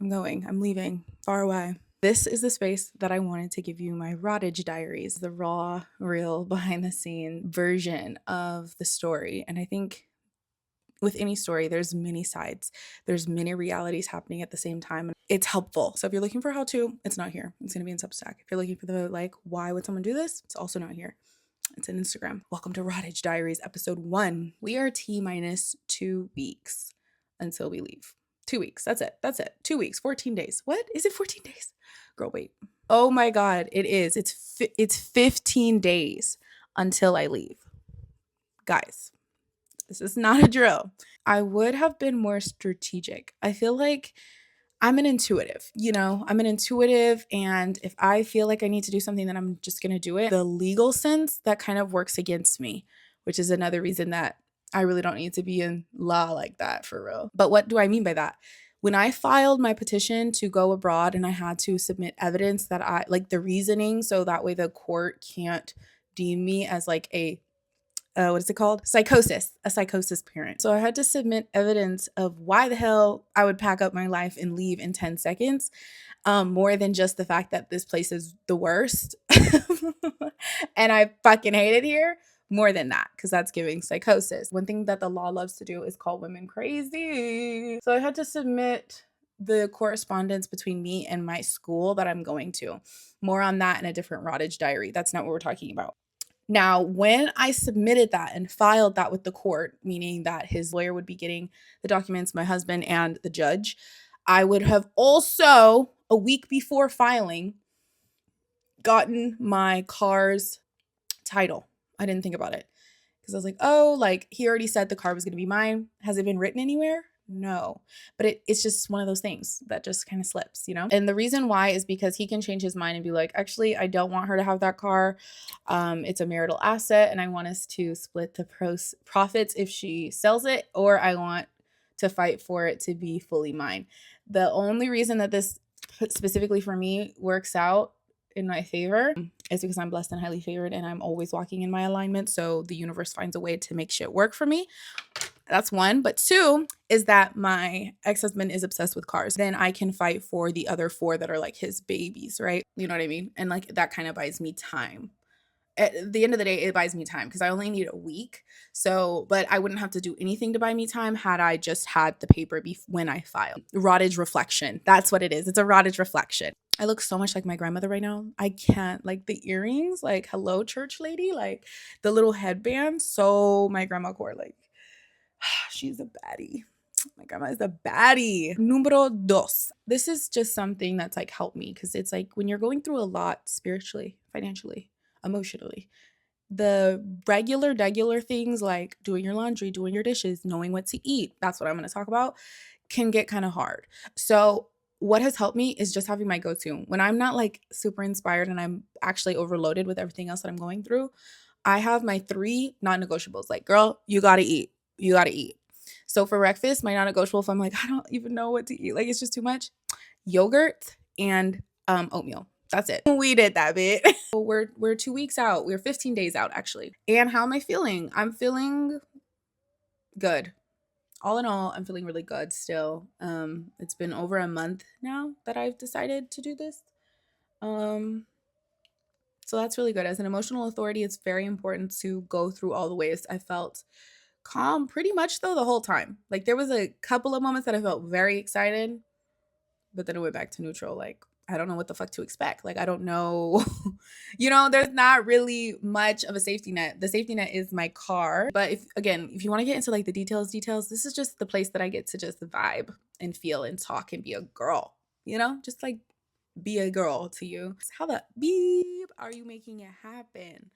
I'm going. I'm leaving far away. This is the space that I wanted to give you my Rottage diaries, the raw, real, behind the scene version of the story. And I think with any story, there's many sides. There's many realities happening at the same time. And it's helpful. So if you're looking for how to, it's not here. It's going to be in Substack. If you're looking for the like, why would someone do this? It's also not here. It's in Instagram. Welcome to Rottage Diaries, episode 1. We are T-minus 2 weeks until we leave. 2 weeks. That's it. 2 weeks, 14 days. What? Is it 14 days? Girl, wait. Oh my God, it is. It's 15 days until I leave. Guys, this is not a drill. I would have been more strategic. I feel like I'm an intuitive, and if I feel like I need to do something, then I'm just going to do it. The legal sense, that kind of works against me, which is another reason that I really don't need to be in law like that for real. But what do I mean by that? When I filed my petition to go abroad and I had to submit evidence that I like the reasoning, so that way the court can't deem me as like a what is it called? A psychosis parent. So I had to submit evidence of why the hell I would pack up my life and leave in 10 seconds. More than just the fact that this place is the worst and I fucking hate it here. More than that, because that's giving psychosis. One thing that the law loves to do is call women crazy. So I had to submit the correspondence between me and my school that I'm going to. More on that in a different Rottage diary. That's not what we're talking about. Now, when I submitted that and filed that with the court, meaning that his lawyer would be getting the documents, my husband and the judge, I would have also, a week before filing, gotten my car's title. I didn't think about it because I was like, oh, like he already said the car was going to be mine. Has it been written anywhere? No, but it's just one of those things that just kind of slips, And the reason why is because he can change his mind and be like, actually, I don't want her to have that car. It's a marital asset and I want us to split the profits if she sells it, or I want to fight for it to be fully mine. The only reason that this specifically for me works out in my favor is because I'm blessed and highly favored and I'm always walking in my alignment. So the universe finds a way to make shit work for me. That's one. But 2 is that my ex-husband is obsessed with cars. Then I can fight for the other 4 that are like his babies, right? You know what I mean? And like that kind of buys me time. At the end of the day, it buys me time because I only need a week. So, but I wouldn't have to do anything to buy me time had I just had the paper when I filed. Rottage reflection. That's what it is. It's a Rottage reflection. I look so much like my grandmother right now. I can't. Like the earrings, like hello church lady, like the little headband. So my grandma wore like, she's a baddie. My grandma is a baddie. Numero 2. This is just something that's like helped me because it's like when you're going through a lot spiritually, financially, emotionally, the regular things like doing your laundry, doing your dishes, knowing what to eat, that's what I'm going to talk about, can get kind of hard. So what has helped me is just having my go-to. When I'm not like super inspired and I'm actually overloaded with everything else that I'm going through, I have my 3 non-negotiables. Like, girl, you got to eat. You got to eat. So for breakfast, my non-negotiable, if I'm like, I don't even know what to eat, like it's just too much, yogurt and oatmeal. That's it. We did that bit. We're 2 weeks out. We're 15 days out actually. And how am I feeling? I'm feeling good. All in all, I'm feeling really good still. It's been over a month now that I've decided to do this. So that's really good. As an emotional authority, it's very important to go through all the ways. I felt calm pretty much though the whole time. Like there was a couple of moments that I felt very excited, but then it went back to neutral. Like I don't know what the fuck to expect. Like I don't know, there's not really much of a safety net. The safety net is my car. But if you want to get into like the details, this is just the place that I get to just vibe and feel and talk and be a girl, just like be a girl to you. How the beep are you making it happen?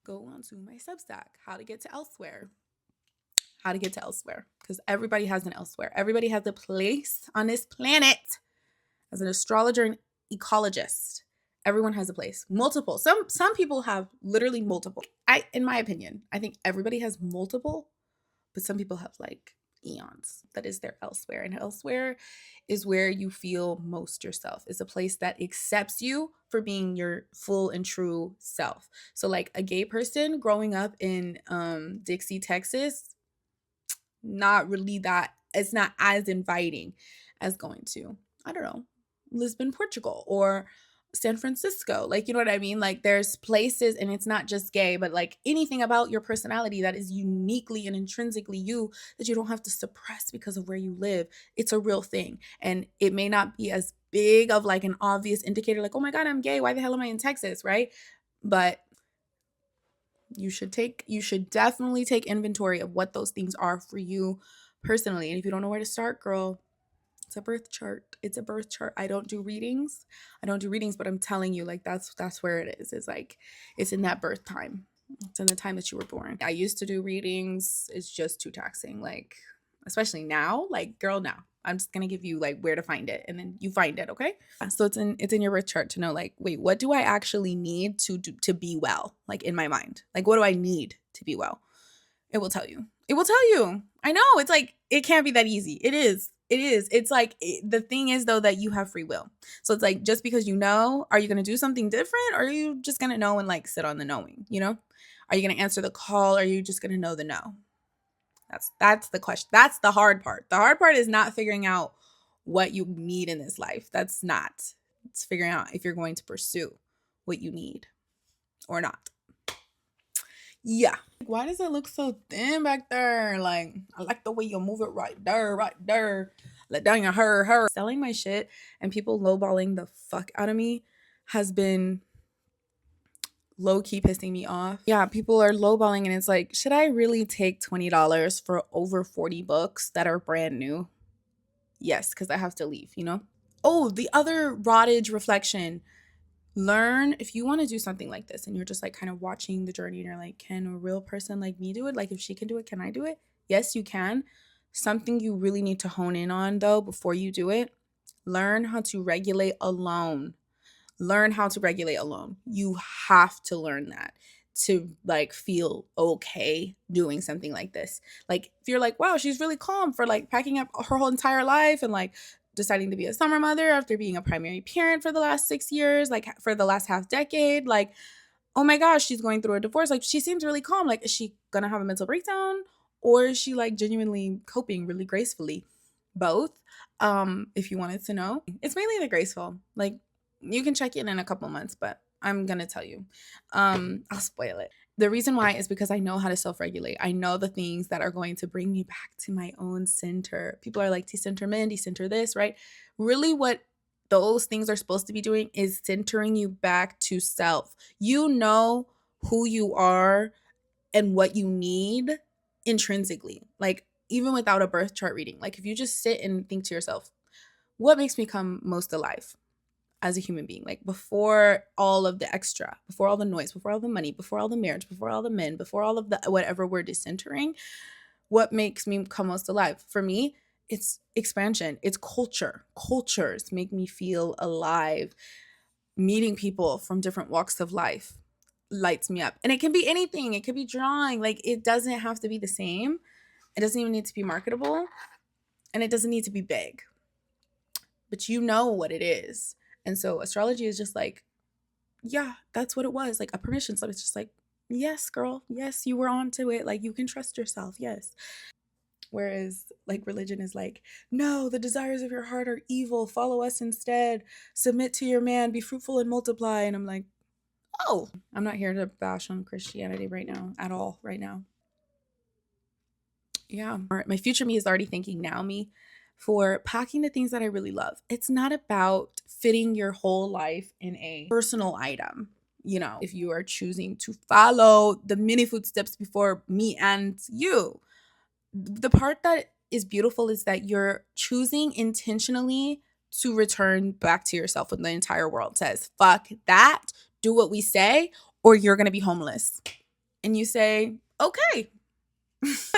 Go on to my Substack, how to get to elsewhere. Because everybody has an elsewhere. Everybody has a place on this planet. As an astrologer and ecologist, everyone has a place. Multiple. Some people have literally multiple. In my opinion, I think everybody has multiple, but some people have like eons. That is their elsewhere. And elsewhere is where you feel most yourself. It's a place that accepts you for being your full and true self. So like a gay person growing up in Dixie, Texas, not really that, it's not as inviting as going to I don't know, Lisbon, Portugal, or San Francisco. Like, you know what I mean? Like, there's places, and it's not just gay, but like anything about your personality that is uniquely and intrinsically you that you don't have to suppress because of where you live. It's a real thing. And it may not be as big of like an obvious indicator, like, oh my God, I'm gay. Why the hell am I in Texas? Right. But you should definitely take inventory of what those things are for you personally. And if you don't know where to start, girl, it's a birth chart. It's a birth chart. I don't do readings. But I'm telling you, like, that's where it is. It's like, it's in that birth time. It's in the time that you were born. I used to do readings. It's just too taxing. Like, especially now, like, girl, now. I'm just gonna give you like where to find it, and then you find it, okay? So it's in your birth chart to know, like, wait, what do I actually need to be well? Like, in my mind, like, what do I need to be well? It will tell you. It will tell you. I know. It's like, it can't be that easy. It is. It is. It's like, the thing is, though, that you have free will. So it's like, just because you know, are you going to do something different? Or are you just going to know and like sit on the knowing, you know? Are you going to answer the call? Or are you just going to know the no? That's the question. That's the hard part. The hard part is not figuring out what you need in this life. That's not. It's figuring out if you're going to pursue what you need or not. Yeah. Why does it look so thin back there? Like, I like the way you move it right there, right there. Let down your her. Selling my shit and people lowballing the fuck out of me has been low-key pissing me off. Yeah, people are lowballing, and it's like, should I really take $20 for over 40 books that are brand new? Yes, because I have to leave, you know? Oh, the other rottage reflection. Learn, if you want to do something like this and you're just like kind of watching the journey and you're like, can a real person like me do it? Like, if she can do it, can I do it? Yes, you can. Something you really need to hone in on, though, before you do it, learn how to regulate alone. Learn how to regulate alone. You have to learn that to like feel okay doing something like this. Like, if you're like, wow, she's really calm for like packing up her whole entire life and like deciding to be a summer mother after being a primary parent for the last 6 years, like for the last half decade, like, oh my gosh, she's going through a divorce. Like, she seems really calm. Like, is she gonna have a mental breakdown, or is she like genuinely coping really gracefully? Both. If you wanted to know, it's mainly the graceful. Like, you can check in a couple months, but I'm gonna tell you. I'll spoil it. The reason why is because I know how to self-regulate. I know the things that are going to bring me back to my own center. People are like, decenter men, decenter this, right? Really, what those things are supposed to be doing is centering you back to self. You know who you are and what you need intrinsically. Like, even without a birth chart reading, like, if you just sit and think to yourself, what makes me come most alive as a human being? Like, before all of the extra, before all the noise, before all the money, before all the marriage, before all the men, before all of the whatever we're decentering, what makes me come most alive? For me, it's expansion. It's culture. Cultures make me feel alive. Meeting people from different walks of life lights me up. And it can be anything. It could be drawing. Like, it doesn't have to be the same. It doesn't even need to be marketable. And it doesn't need to be big. But you know what it is. And so astrology is just like, yeah, that's what it was. Like, a permission slip. It's just like, yes, girl. Yes, you were onto it. Like, you can trust yourself. Yes. Whereas like religion is like, no, the desires of your heart are evil. Follow us instead. Submit to your man. Be fruitful and multiply. And I'm like, oh, I'm not here to bash on Christianity right now at all right now. Yeah. My future me is already thanking now me for packing the things that I really love. It's not about fitting your whole life in a personal item. You know, if you are choosing to follow the mini footsteps before me and you, the part that is beautiful is that you're choosing intentionally to return back to yourself when the entire world says, fuck that, do what we say, or you're going to be homeless. And you say, okay,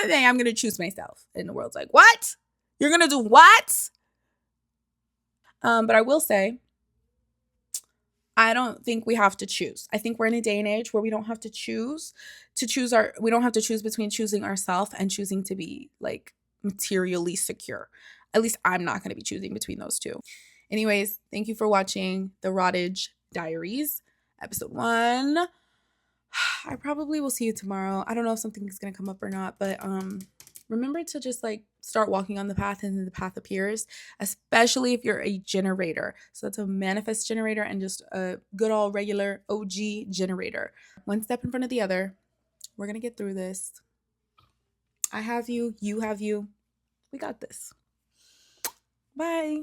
I'm going to choose myself. And the world's like, what? You're going to do what? But I will say, I don't think we have to choose. I think we're in a day and age where we don't have to choose we don't have to choose between choosing ourselves and choosing to be like materially secure. At least I'm not going to be choosing between those two. Anyways, thank you for watching the Rottage Diaries, episode 1. I probably will see you tomorrow. I don't know if something is going to come up or not, but remember to just like start walking on the path and then the path appears, especially if you're a generator. So that's a manifest generator and just a good old regular OG generator. One step in front of the other. We're going to get through this. I have you. You have you. We got this. Bye.